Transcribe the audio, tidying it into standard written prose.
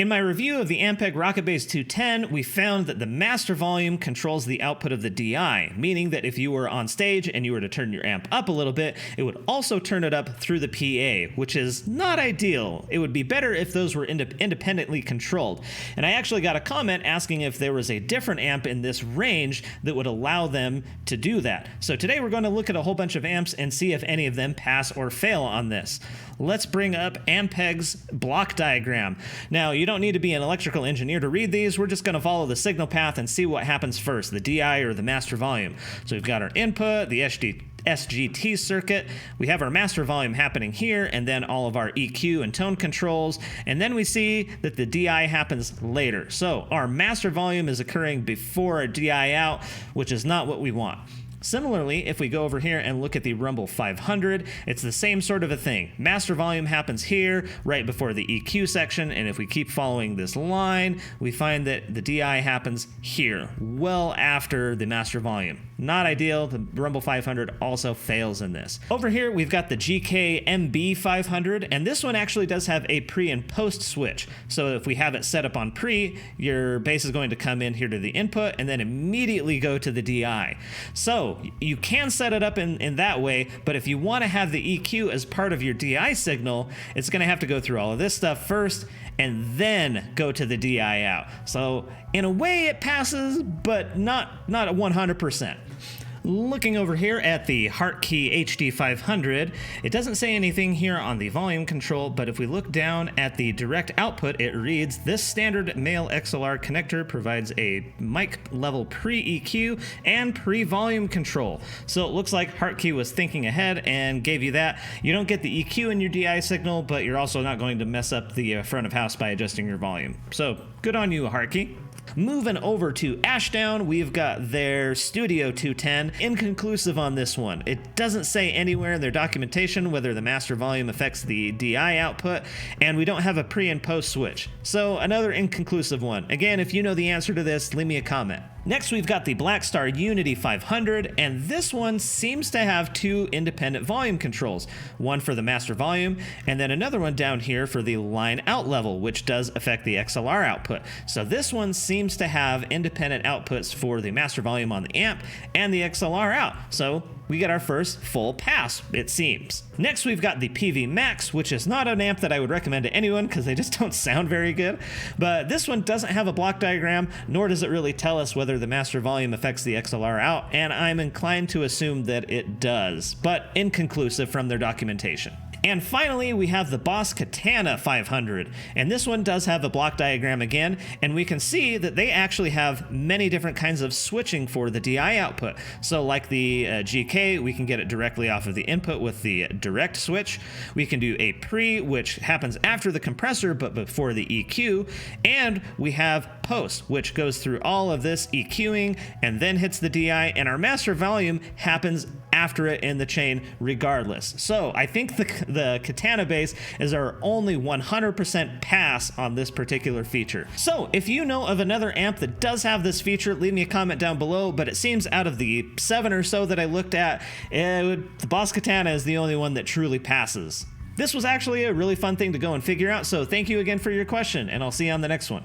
In my review of the Ampeg RocketBase 210, we found that the master volume controls the output of the DI, meaning that if you were on stage and you were to turn your amp up a little bit, it would also turn it up through the PA, which is not ideal. It would be better if those were independently controlled. And I actually got a comment asking if there was a different amp in this range that would allow them to do that. So today we're going to look at a whole bunch of amps and see if any of them pass or fail on this. Let's bring up Ampeg's block diagram. Now, you don't need to be an electrical engineer to read these. We're just going to follow the signal path and see what happens first, the DI or the master volume. So we've got our input, the SGT circuit, we have our master volume happening here, and then all of our EQ and tone controls, and then we see that the DI happens later. So our master volume is occurring before our DI out, which is not what we want. Similarly, if we go over here and look at the Rumble 500, it's the same sort of a thing. Master volume happens here, right before the EQ section, and if we keep following this line, we find that the DI happens here, well after the master volume. Not ideal. The Rumble 500 also fails in this. Over here, we've got the GK MB 500, and this one actually does have a pre and post switch. So if we have it set up on pre, your bass is going to come in here to the input and then immediately go to the DI. So you can set it up in that way, but if you want to have the EQ as part of your DI signal, it's going to have to go through all of this stuff first and then go to the DI out. So in a way it passes, but not 100%. Looking over here at the Hartke HD500, it doesn't say anything here on the volume control, but if we look down at the direct output, it reads, "This standard male XLR connector provides a mic level pre-EQ and pre-volume control." So it looks like Hartke was thinking ahead and gave you that. You don't get the EQ in your DI signal, but you're also not going to mess up the front of house by adjusting your volume. So good on you, Hartke. Moving over to Ashdown, we've got their Studio 210. Inconclusive on this one. It doesn't say anywhere in their documentation whether the master volume affects the DI output, and we don't have a pre and post switch. So another inconclusive one. Again, if you know the answer to this, leave me a comment. Next, we've got the Blackstar Unity 500, and this one seems to have two independent volume controls. One for the master volume, and then another one down here for the line out level, which does affect the XLR output. So this one seems to have independent outputs for the master volume on the amp and the XLR out. So we get our first full pass, it seems. Next, we've got the PV Max, which is not an amp that I would recommend to anyone because they just don't sound very good. But this one doesn't have a block diagram, nor does it really tell us whether the master volume affects the XLR out, and I'm inclined to assume that it does, but inconclusive from their documentation. And finally, we have the Boss Katana 500, and this one does have a block diagram again, and we can see that they actually have many different kinds of switching for the DI output. So like the GK, we can get it directly off of the input with the direct switch. We can do a pre, which happens after the compressor but before the EQ, and we have post, which goes through all of this EQing and then hits the DI, and our master volume happens after it in the chain regardless. So I think the Katana bass is our only 100% pass on this particular feature. So if you know of another amp that does have this feature, leave me a comment down below, but it seems out of the 7 or so that I looked at, the Boss Katana is the only one that truly passes. This was actually a really fun thing to go and figure out, so thank you again for your question, and I'll see you on the next one.